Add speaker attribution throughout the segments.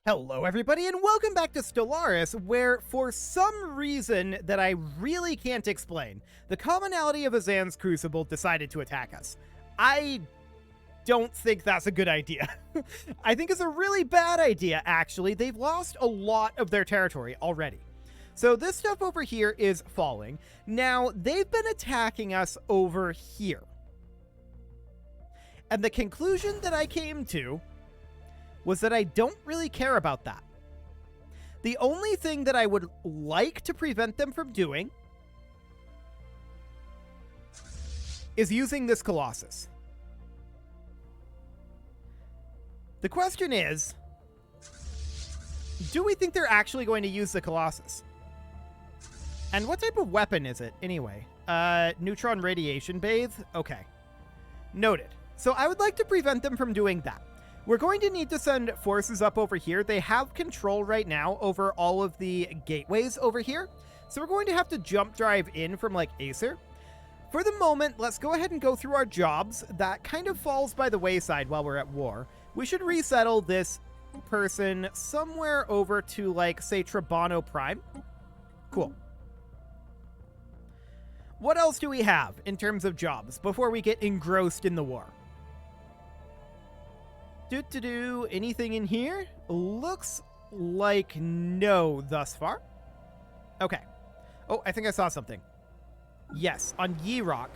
Speaker 1: Hello everybody and welcome back to Stellaris, where for some reason that I really can't explain, the commonality of Azan's Crucible decided to attack us. I don't think that's a good idea. I think it's a really bad idea, actually. They've lost a lot of their territory already. So this stuff over here is falling. Now, they've been attacking us over here. And the conclusion that I came to was that I don't really care about that. The only thing that I would like to prevent them from doing is using this Colossus. The question is, do we think they're actually going to use the Colossus? And what type of weapon is it, anyway? Neutron radiation bathe? Okay. Noted. So I would like to prevent them from doing that. We're going to need to send forces up over here. They have control right now over all of the gateways over here. So we're going to have to jump drive in from, like, Acer. For the moment, let's go ahead and go through our jobs. That kind of falls by the wayside while we're at war. We should resettle this person somewhere over to, like, say, Trabano Prime. Cool. What else do we have in terms of jobs before we get engrossed in the war? Anything in here? Looks like no thus far. Okay. Oh, I think I saw something. Yes, on Yerock.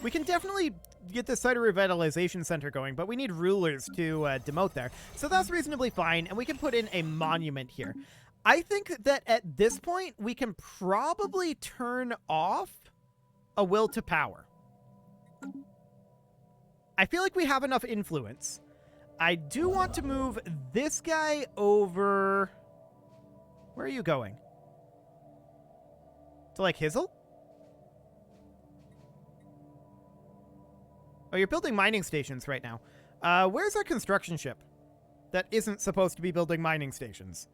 Speaker 1: We can definitely get the Site of Revitalization Center going, but we need rulers to demote there. So that's reasonably fine, and we can put in a monument here. I think that at this point, we can probably turn off a will to power. I feel like we have enough influence. I do want to move this guy over... Where are you going? To, like, Hizzle? Oh, you're building mining stations right now. Where's our construction ship that isn't supposed to be building mining stations?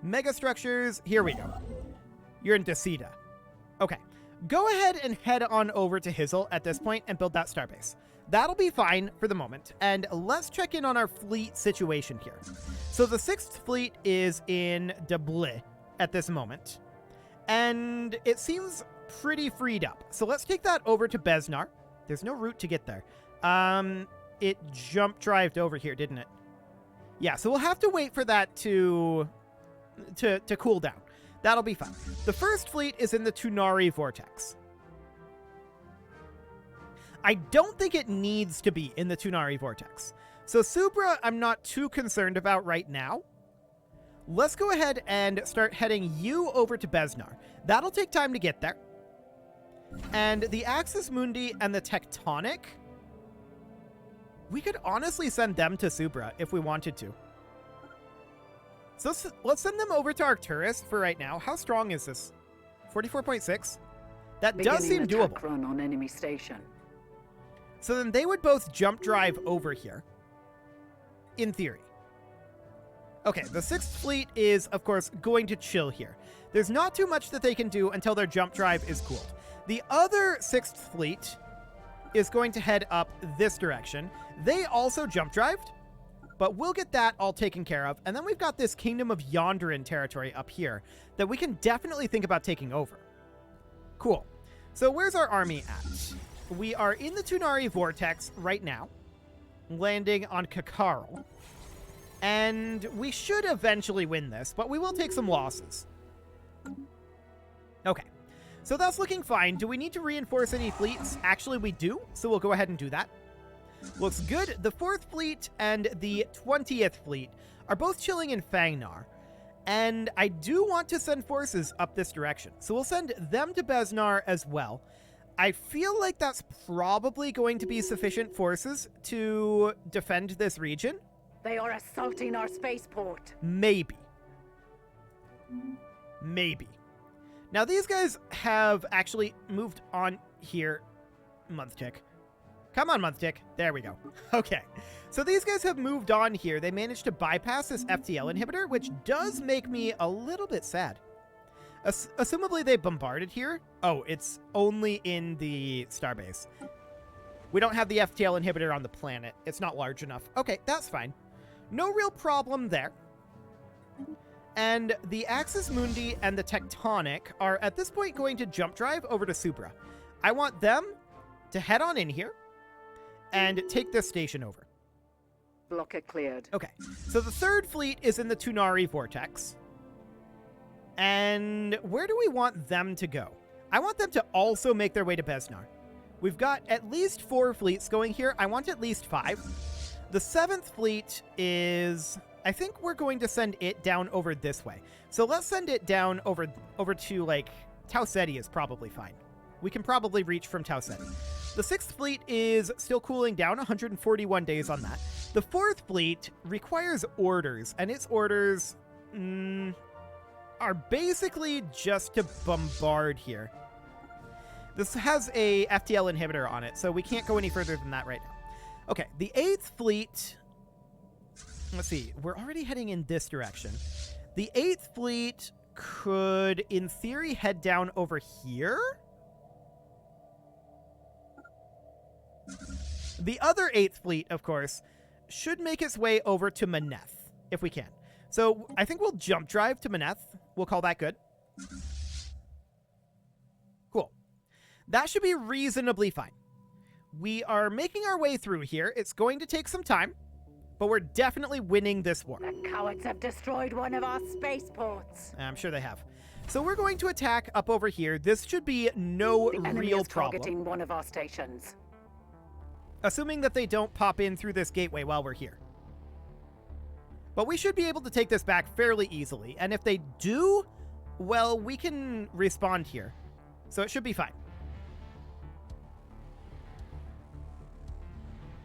Speaker 1: Mega structures. Here we go. You're in Decida. Okay. Go ahead and head on over to Hizzle at this point and build that starbase. That'll be fine for the moment. And let's check in on our fleet situation here. So the 6th fleet is in Deblé at this moment. And it seems pretty freed up. So let's take that over to Besnar. There's no route to get there. It jump drived over here, didn't it? Yeah, so we'll have to wait for that to cool down. That'll be fine. The 1st fleet is in the Tunari Vortex. I don't think it needs to be in the Tunari Vortex. So Supra, I'm not too concerned about right now. Let's go ahead and start heading you over to Besnar. That'll take time to get there. And the Axis Mundi and the Tectonic, we could honestly send them to Supra if we wanted to. So let's send them over to Arcturus for right now. How strong is this? 44.6? That does seem doable.
Speaker 2: Run on enemy station.
Speaker 1: So then they would both jump drive over here. In theory. Okay, the 6th fleet is, of course, going to chill here. There's not too much that they can do until their jump drive is cooled. The other 6th fleet is going to head up this direction. They also jump drived, but we'll get that all taken care of. And then we've got this Kingdom of Yonderin territory up here that we can definitely think about taking over. Cool. So where's our army at? We are in the Tunari Vortex right now, landing on Kakarl. And we should eventually win this, but we will take some losses. Okay. So that's looking fine. Do we need to reinforce any fleets? Actually, we do, so we'll go ahead and do that. Looks good. The 4th fleet and the 20th fleet are both chilling in Fangnar. And I do want to send forces up this direction. So we'll send them to Besnar as well. I feel like that's probably going to be sufficient forces to defend this region.
Speaker 2: They are assaulting our spaceport.
Speaker 1: Maybe. Maybe. Now, these guys have actually moved on here. Month tick. Come on, month tick. There we go. Okay. So these guys have moved on here. They managed to bypass this FTL inhibitor, which does make me a little bit sad. Assumably they bombarded here. Oh, it's only in the starbase. We don't have the FTL inhibitor on the planet. It's not large enough. Okay, that's fine. No real problem there. And the Axis Mundi and the Tectonic are at this point going to jump drive over to Supra. I want them to head on in here and take this station over.
Speaker 2: Blocker cleared.
Speaker 1: Okay, so the third fleet is in the Tunari Vortex. And where do we want them to go? I want them to also make their way to Besnar. We've got at least 4 fleets going here. I want at least 5. The 7th fleet is... I think we're going to send it down over this way. So let's send it down over to, like, Tau Ceti is probably fine. We can probably reach from Tau Ceti. The 6th fleet is still cooling down, 141 days on that. The 4th fleet requires orders, and its orders are basically just to bombard here. This has a FTL inhibitor on it, so we can't go any further than that right now. Okay, the 8th fleet... Let's see, we're already heading in this direction. The 8th fleet could, in theory, head down over here? The other 8th fleet, of course, should make its way over to Maneth, if we can. So I think we'll jump drive to Maneth. We'll call that good. Cool. That should be reasonably fine. We are making our way through here. It's going to take some time, but we're definitely winning this war.
Speaker 2: The cowards have destroyed one of our spaceports.
Speaker 1: I'm sure they have. So we're going to attack up over here. This should be no
Speaker 2: The enemy
Speaker 1: real
Speaker 2: is
Speaker 1: problem.
Speaker 2: targeting one of our stations.
Speaker 1: Assuming that they don't pop in through this gateway while we're here. But we should be able to take this back fairly easily. And if they do, well, we can respawn here. So it should be fine.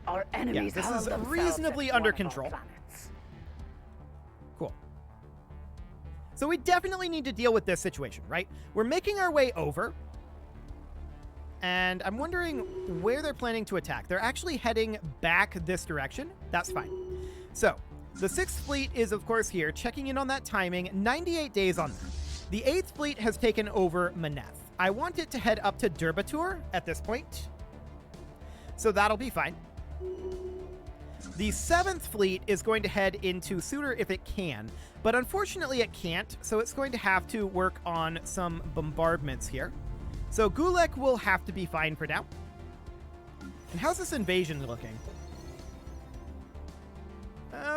Speaker 2: Our enemies
Speaker 1: this
Speaker 2: hurl
Speaker 1: is
Speaker 2: themselves
Speaker 1: reasonably
Speaker 2: at
Speaker 1: under
Speaker 2: one of our
Speaker 1: control.
Speaker 2: planets.
Speaker 1: Cool. So we definitely need to deal with this situation, right? We're making our way over. And I'm wondering where they're planning to attack. They're actually heading back this direction. That's fine. So, the 6th fleet is, of course, here, checking in on that timing. 98 days on that. The 8th fleet has taken over Maneth. I want it to head up to Durbatur at this point. So that'll be fine. The 7th fleet is going to head into Sutor if it can, but unfortunately it can't, so it's going to have to work on some bombardments here. So Gulek will have to be fine for now. And how's this invasion looking?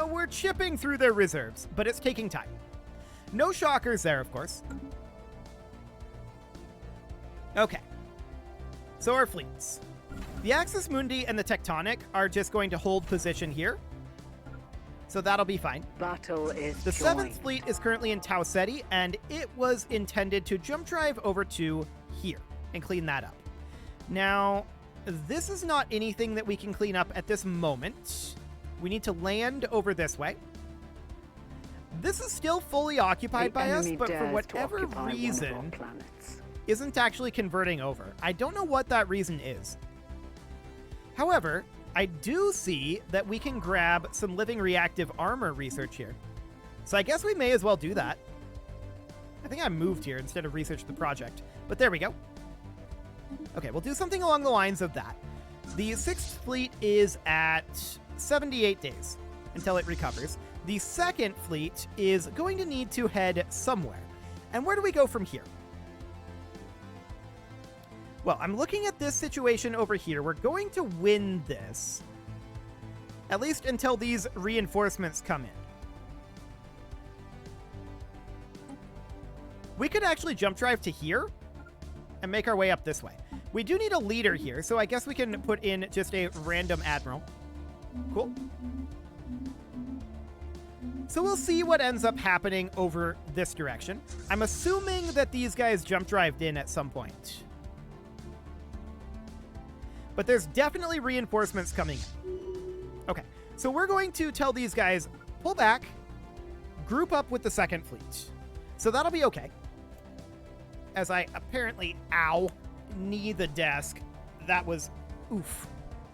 Speaker 1: We're chipping through their reserves, but it's taking time. No shockers there, of course. Okay. So our fleets. The Axis Mundi and the Tectonic are just going to hold position here. So that'll be fine.
Speaker 2: Battle is
Speaker 1: The
Speaker 2: joined.
Speaker 1: 7th fleet is currently in Tau Ceti, and it was intended to jump drive over to here and clean that up. Now, this is not anything that we can clean up at this moment. We need to land over this way. This is still fully occupied by us, but for whatever reason, isn't actually converting over. I don't know what that reason is. However, I do see that we can grab some living reactive armor research here. So I guess we may as well do that. I think I moved here instead of research the project, but there we go. Okay, we'll do something along the lines of that. The 6th fleet is at 78 days until it recovers. The 2nd fleet is going to need to head somewhere. And where do we go from here? Well, I'm looking at this situation over here. We're going to win this. At least until these reinforcements come in. We could actually jump drive to here and make our way up this way. We do need a leader here, so I guess we can put in just a random admiral. Cool. So we'll see what ends up happening over this direction. I'm assuming that these guys jump drived in at some point. But there's definitely reinforcements coming in. Okay, so we're going to tell these guys, pull back, group up with the 2nd fleet. So that'll be okay. As I apparently, knee the desk. That was, oof,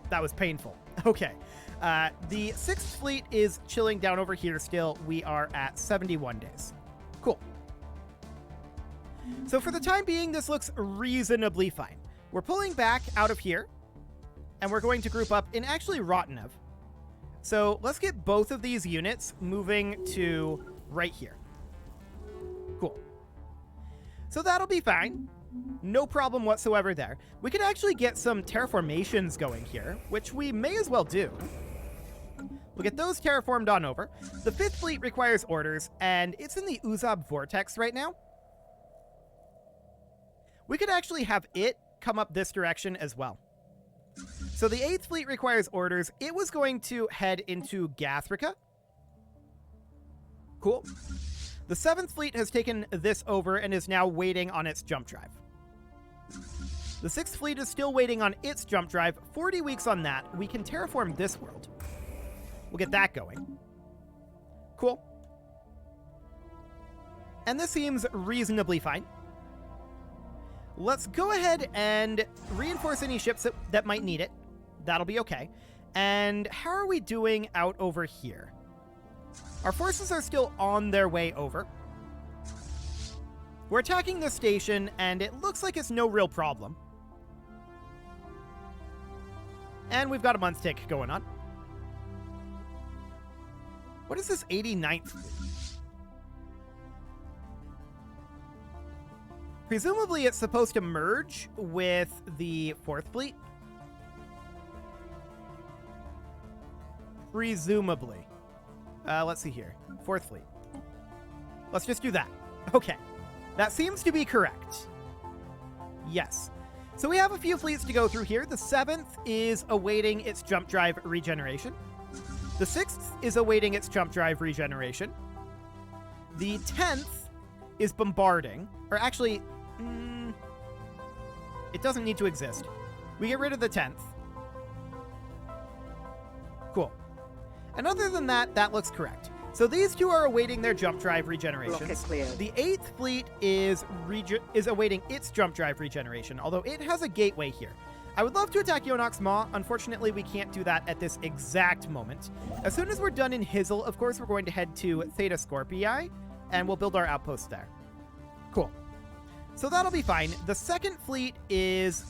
Speaker 1: that was painful. Okay, the 6th fleet is chilling down over here still. We are at 71 days. Cool. So for the time being, this looks reasonably fine. We're pulling back out of here. And we're going to group up in actually Rotanev. So let's get both of these units moving to right here. Cool. So that'll be fine. No problem whatsoever there. We could actually get some terraformations going here, which we may as well do. We'll get those terraformed on over. The 5th fleet requires orders, and it's in the Uzab vortex right now. We could actually have it come up this direction as well. So the 8th fleet requires orders. It was going to head into Gathrika. Cool. The 7th fleet has taken this over and is now waiting on its jump drive. The 6th fleet is still waiting on its jump drive. 40 weeks on that. We can terraform this world. We'll get that going. Cool. And this seems reasonably fine. Let's go ahead and reinforce any ships that might need it. That'll be okay. And how are we doing out over here? Our forces are still on their way over. We're attacking this station, and it looks like it's no real problem. And we've got a month tick going on. What is this 89th fleet? Presumably it's supposed to merge with the 4th fleet. Presumably. Let's see here. 4th fleet. Let's just do that. Okay. That seems to be correct. Yes. So we have a few fleets to go through here. The 7th is awaiting its jump drive regeneration. The 6th is awaiting its jump drive regeneration. The 10th is bombarding. Or actually, it doesn't need to exist. We get rid of the 10th. Cool. And other than that, that looks correct. So these two are awaiting their jump drive regenerations. The 8th fleet is awaiting its jump drive regeneration, although it has a gateway here. I would love to attack Yonox Maw. Unfortunately, we can't do that at this exact moment. As soon as we're done in Hizzle, of course, we're going to head to Theta Scorpii, and we'll build our outpost there. Cool. So that'll be fine. The 2nd fleet is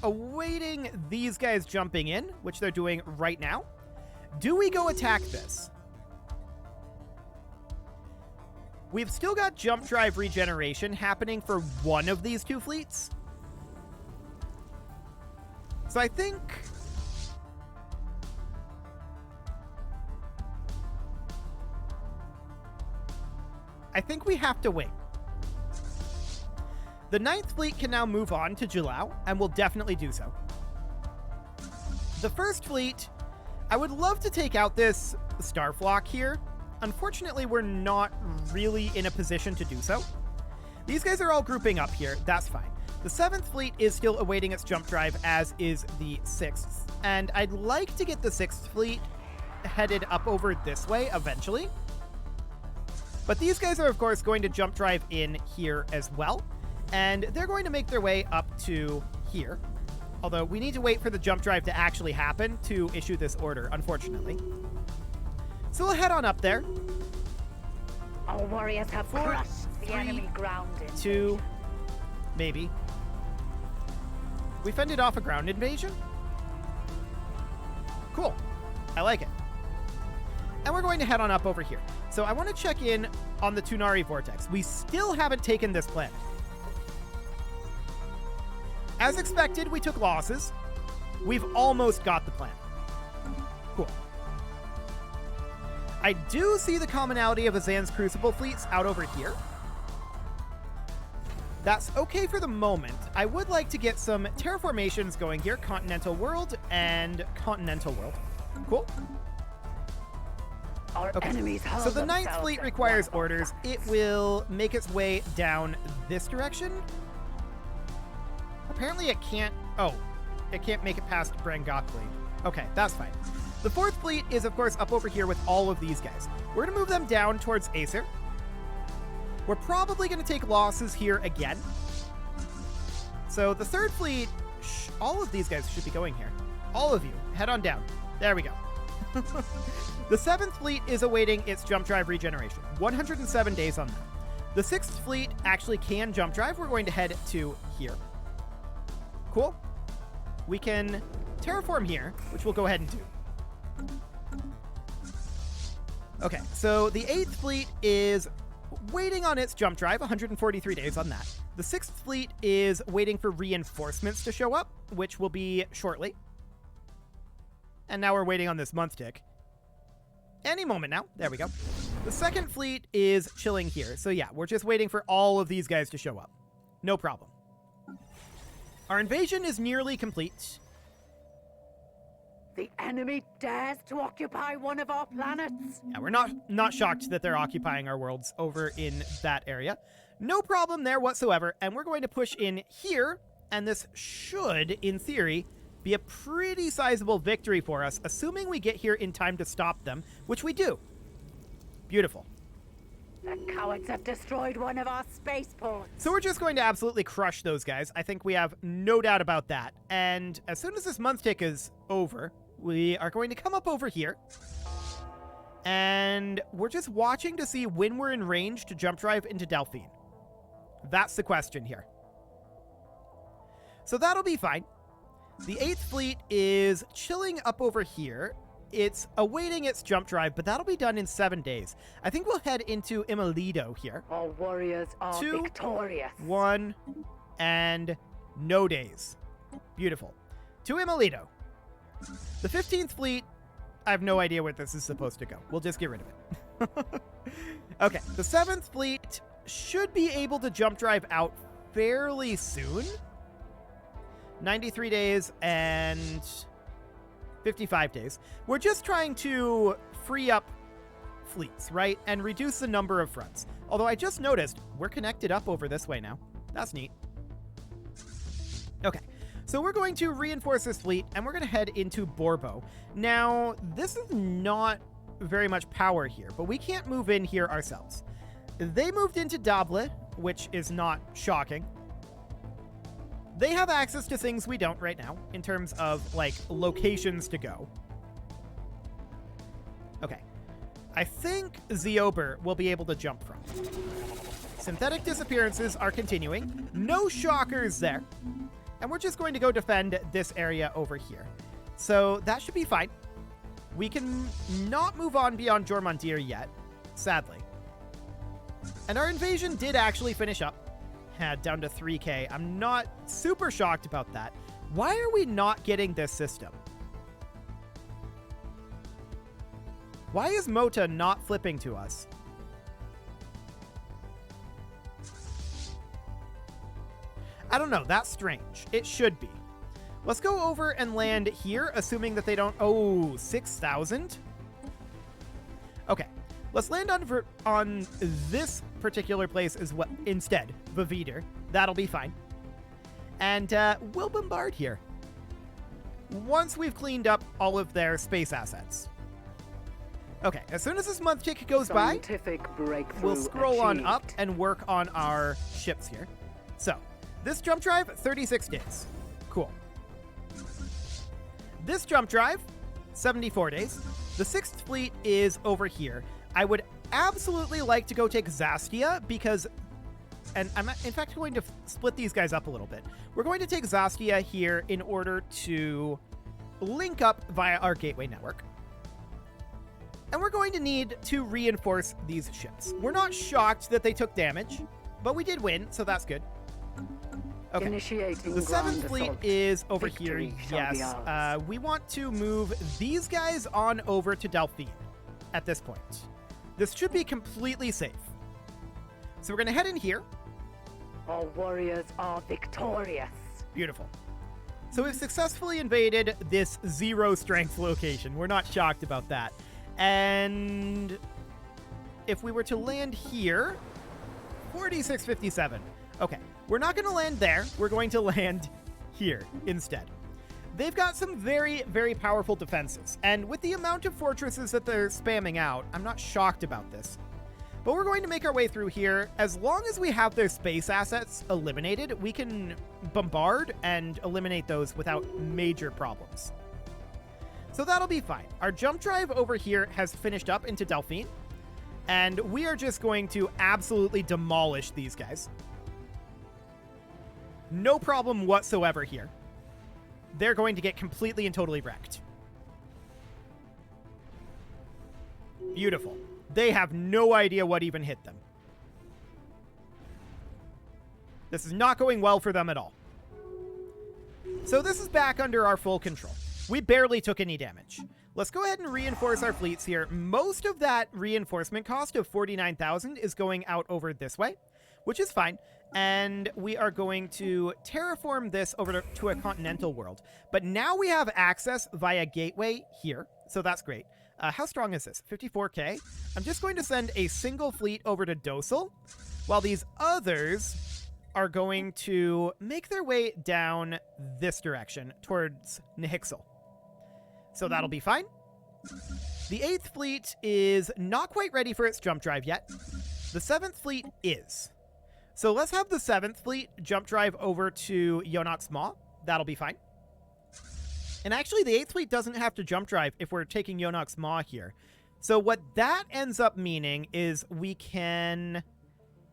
Speaker 1: awaiting these guys jumping in, which they're doing right now. Do we go attack this? We've still got jump drive regeneration happening for one of these two fleets. So I think we have to wait. The 9th fleet can now move on to Julau, and will definitely do so. The 1st fleet, I would love to take out this Starflock here. Unfortunately, we're not really in a position to do so. These guys are all grouping up here. That's fine. The 7th fleet is still awaiting its jump drive, as is the 6th. And I'd like to get the 6th fleet headed up over this way eventually. But these guys are, of course, going to jump drive in here as well. And they're going to make their way up to here. Although we need to wait for the jump drive to actually happen to issue this order, unfortunately. So we'll head on up there.
Speaker 2: Our warriors have crushed the enemy ground invasion.
Speaker 1: 2, maybe. We fended off a ground invasion? Cool. I like it. And we're going to head on up over here. So I want to check in on the Tunari Vortex. We still haven't taken this planet. As expected, we took losses. We've almost got the planet. Cool. I do see the commonality of Azan's Crucible fleets out over here. That's okay for the moment. I would like to get some terraformations going here. Continental World and Continental World. Cool. Okay. So the 9th fleet requires orders. It will make its way down this direction. Apparently it can't... Oh, it can't make it past Brangakli. Okay, that's fine. The 4th fleet is, of course, up over here with all of these guys. We're going to move them down towards Acer. We're probably going to take losses here again. So the 3rd fleet... all of these guys should be going here. All of you, head on down. There we go. The 7th fleet is awaiting its jump drive regeneration. 107 days on that. The 6th fleet actually can jump drive. We're going to head to here. Cool. We can terraform here, which we'll go ahead and do. Okay, so the 8th Fleet is waiting on its jump drive, 143 days on that. The 6th Fleet is waiting for reinforcements to show up, which will be shortly. And now we're waiting on this month tick. Any moment now. There we go. The 2nd Fleet is chilling here. So yeah, we're just waiting for all of these guys to show up. No problem. Our invasion is nearly complete.
Speaker 2: The enemy dares to occupy one of our planets.
Speaker 1: Yeah, we're not shocked that they're occupying our worlds over in that area. No problem there whatsoever. And we're going to push in here. And this should, in theory, be a pretty sizable victory for us, assuming we get here in time to stop them, which we do. Beautiful.
Speaker 2: The cowards have destroyed one of our spaceports.
Speaker 1: So we're just going to absolutely crush those guys. I think we have no doubt about that. And as soon as this month tick is over, we are going to come up over here. And we're just watching to see when we're in range to jump drive into Delphine. That's the question here. So that'll be fine. The 8th Fleet is chilling up over here. It's awaiting its jump drive, but that'll be done in 7 days. I think we'll head into Imelido here.
Speaker 2: Our warriors are
Speaker 1: 2,
Speaker 2: victorious.
Speaker 1: 1, and no days. Beautiful. To Imelido. The 15th Fleet, I have no idea where this is supposed to go. We'll just get rid of it. Okay, the 7th Fleet should be able to jump drive out fairly soon. 93 days and 55 days. We're just trying to free up fleets, right? And reduce the number of fronts. Although I just noticed we're connected up over this way now. That's neat. Okay, so we're going to reinforce this fleet and we're going to head into Borbo. Now, this is not very much power here, but we can't move in here ourselves. They moved into Dable, which is not shocking. They have access to things we don't right now, in terms of, like, locations to go. Okay. I think Ziober will be able to jump from. Synthetic disappearances are continuing. No shockers there. And we're just going to go defend this area over here. So that should be fine. We can not move on beyond Jormundir yet, sadly. And our invasion did actually finish up. Down to 3k. I'm not super shocked about that. Why are we not getting this system? Why is Mota not flipping to us? I don't know. That's strange. It should be. Let's go over and land here, assuming that they don't... Oh, 6,000? Okay. Let's land on this particular place as well instead, Vavider. That'll be fine. And we'll bombard here. Once we've cleaned up all of their space assets. Okay, as soon as this month tick goes by, we'll scroll on up and work on our ships here. So, this jump drive, 36 days. Cool. This jump drive, 74 days. The 6th Fleet is over here. I would absolutely like to go take Zastia because, and I'm in fact going to split these guys up a little bit. We're going to take Zastia here in order to link up via our gateway network. And we're going to need to reinforce these ships. We're not shocked that they took damage, but we did win, so that's good. Okay, the 7th Fleet is over here, yes. We want to move these guys on over to Delphine at this point. This should be completely safe. So we're going to head in here.
Speaker 2: Our warriors are victorious.
Speaker 1: Beautiful. So we've successfully invaded this 0 strength location. We're not shocked about that. And if we were to land here, 4657. Okay, we're not going to land there. We're going to land here instead. They've got some very, very powerful defenses. And with the amount of fortresses that they're spamming out, I'm not shocked about this. But we're going to make our way through here. As long as we have their space assets eliminated, we can bombard and eliminate those without major problems. So that'll be fine. Our jump drive over here has finished up into Delphine. And we are just going to absolutely demolish these guys. No problem whatsoever here. They're going to get completely and totally wrecked. Beautiful. They have no idea what even hit them. This is not going well for them at all. So this is back under our full control. We barely took any damage. Let's go ahead and reinforce our fleets here. Most of that reinforcement cost of 49,000 is going out over this way, which is fine. And we are going to terraform this over to a continental world. But now we have access via gateway here, so that's great. How strong is this? 54k? I'm just going to send a single fleet over to Docile, while these others are going to make their way down this direction towards Nihixel. So that'll be fine. The 8th fleet is not quite ready for its jump drive yet. The 7th fleet is. So let's have the 7th fleet jump drive over to Yonox Maw. That'll be fine. And actually, the 8th fleet doesn't have to jump drive if we're taking Yonox Maw here. So what that ends up meaning is we can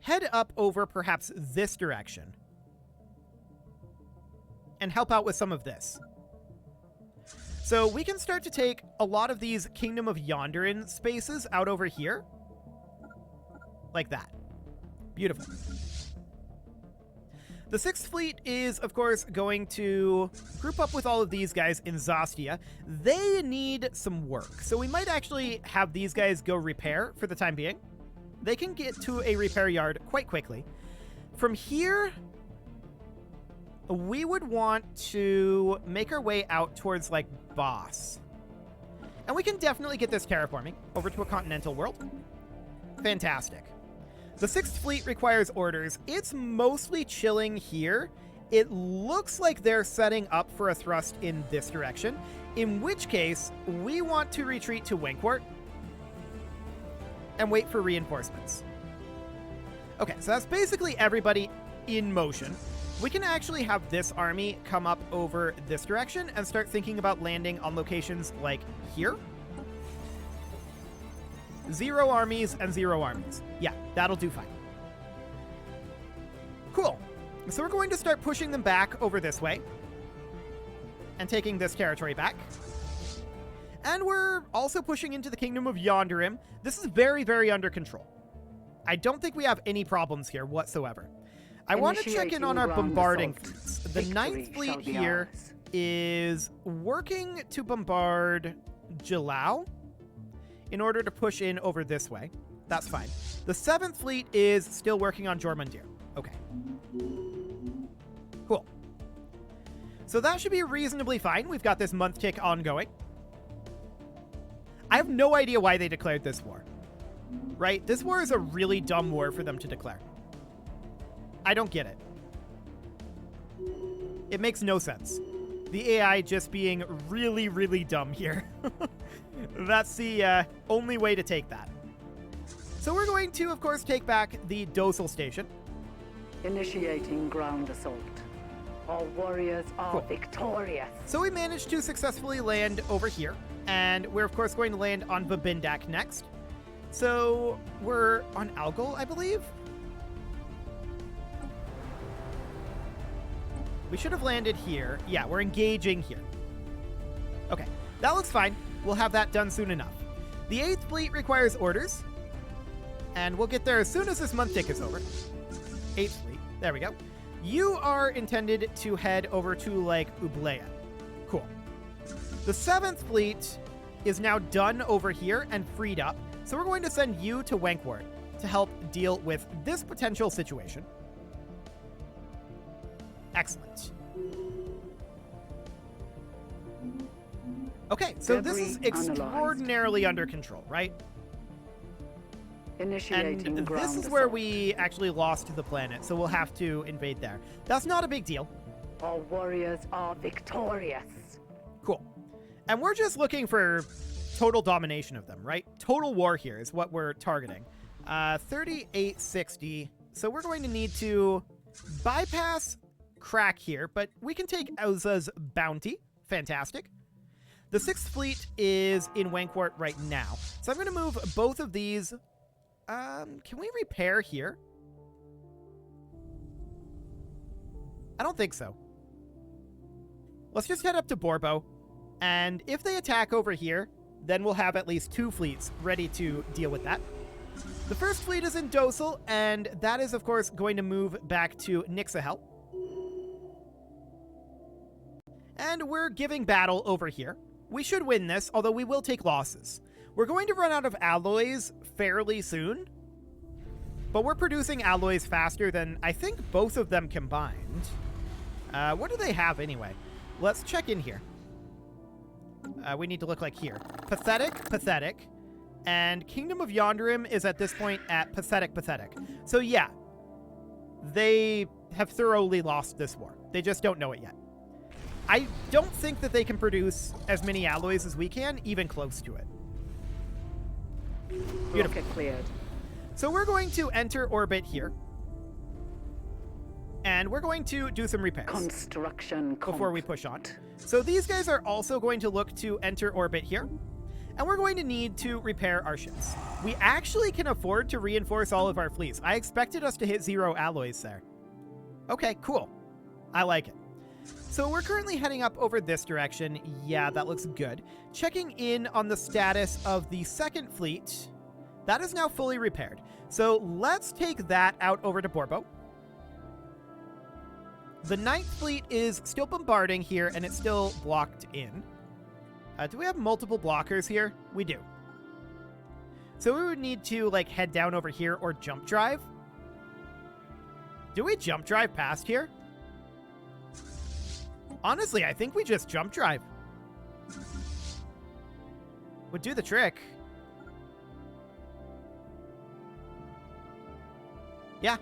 Speaker 1: head up over perhaps this direction and help out with some of this. So we can start to take a lot of these Kingdom of Yonderin spaces out over here. Like that. Beautiful. The 6th fleet is, of course, going to group up with all of these guys in Zastia. They need some work, so we might actually have these guys go repair for the time being. They can get to a repair yard quite quickly. From here, we would want to make our way out towards, like, Boss. And we can definitely get this terraforming over to a continental world. Fantastic. The 6th fleet requires orders. It's mostly chilling here. It looks like they're setting up for a thrust in this direction, in which case we want to retreat to Winkwort and wait for reinforcements. Okay, so that's basically everybody in motion. We can actually have this army come up over this direction and start thinking about landing on locations like here. 0 armies and 0 armies. Yeah, that'll do fine. Cool. So we're going to start pushing them back over this way and taking this territory back. And we're also pushing into the Kingdom of Yonderim. This is very, very under control. I don't think we have any problems here whatsoever. I want to check in on our bombarding fleets. The 9th fleet here is working to bombard Jalao in order to push in over this way. That's fine. The 7th fleet is still working on Jormundir. Okay. Cool. So that should be reasonably fine. We've got this month tick ongoing. I have no idea why they declared this war. Right? This war is a really dumb war for them to declare. I don't get it. It makes no sense. The AI just being really, really dumb here. That's the only way to take that. So we're going to, of course, take back the Docile station.
Speaker 2: Initiating ground assault. Our warriors are victorious.
Speaker 1: So we managed to successfully land over here. And we're, of course, going to land on Vabindak next. So we're on Algol, I believe. We should have landed here. Yeah, we're engaging here. Okay, that looks fine. We'll have that done soon enough. The 8th fleet requires orders. And we'll get there as soon as this month tick is over. 8th fleet. There we go. You are intended to head over to, like, Ublea. Cool. The 7th fleet is now done over here and freed up. So we're going to send you to Wankwort to help deal with this potential situation. Excellent. Okay, so this is extraordinarily under control, right?
Speaker 2: Initiating
Speaker 1: and
Speaker 2: ground
Speaker 1: this is where
Speaker 2: assault.
Speaker 1: we actually lost the planet, so we'll have to invade there. That's not a big deal.
Speaker 2: Our warriors are victorious.
Speaker 1: Cool. And we're just looking for total domination of them, right? Total war here is what we're targeting. 3860. So we're going to need to bypass Crack here, but we can take Elza's bounty. Fantastic. The 6th fleet is in Wankwort right now. So I'm going to move both of these. Can we repair here? I don't think so. Let's just head up to Borbo. And if they attack over here, then we'll have at least 2 fleets ready to deal with that. The first fleet is in Dosel, and that is, of course, going to move back to Nixahel. And we're giving battle over here. We should win this, although we will take losses. We're going to run out of alloys fairly soon, but we're producing alloys faster than I think both of them combined. What do they have anyway? Let's check in here. We need to look like here. Pathetic, pathetic. And Kingdom of Yonderim is at this point at pathetic, pathetic. So yeah, they have thoroughly lost this war. They just don't know it yet. I don't think that they can produce as many alloys as we can, even close to it. Beautiful.
Speaker 2: Rocket cleared.
Speaker 1: So we're going to enter orbit here. And we're going to do some repairs
Speaker 2: Construction
Speaker 1: before we push on. So these guys are also going to look to enter orbit here. And we're going to need to repair our ships. We actually can afford to reinforce all of our fleets. I expected us to hit 0 alloys there. Okay, cool. I like it. So we're currently heading up over this direction. Yeah, that looks good. Checking in on the status of the second fleet. That is now fully repaired. So let's take that out over to Borbo. The 9th fleet is still bombarding here, and it's still blocked in. Do we have multiple blockers here? We do. So we would need to, like, head down over here or jump drive. Do we jump drive past here? Honestly, I think we just jump drive. Would do the trick. Yeah,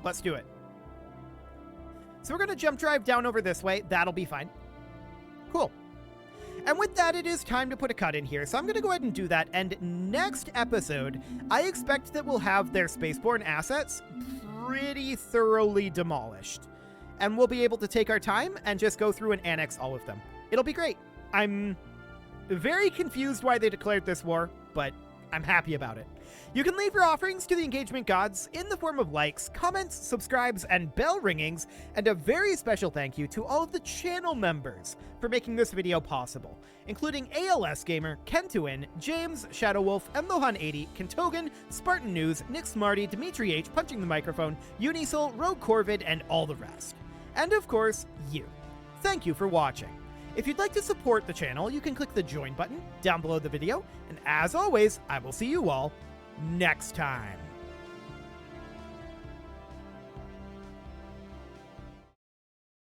Speaker 1: let's do it. So we're going to jump drive down over this way. That'll be fine. Cool. And with that, it is time to put a cut in here. So I'm going to go ahead and do that. And next episode, I expect that we'll have their spaceborne assets pretty thoroughly demolished. And we'll be able to take our time and just go through and annex all of them. It'll be great. I'm very confused why they declared this war, but I'm happy about it. You can leave your offerings to the engagement gods in the form of likes, comments, subscribes, and bell ringings, and a very special thank you to all of the channel members for making this video possible, including ALS Gamer, Kentuin, James, Shadowwolf, Mlohan80, Kentogan, Spartan News, Nick Smarty, Dimitri H, Punching the Microphone, Unisol, Rogue Corvid, and all the rest. And of course, you. Thank you for watching. If you'd like to support the channel, you can click the join button down below the video, and as always, I will see you all next time.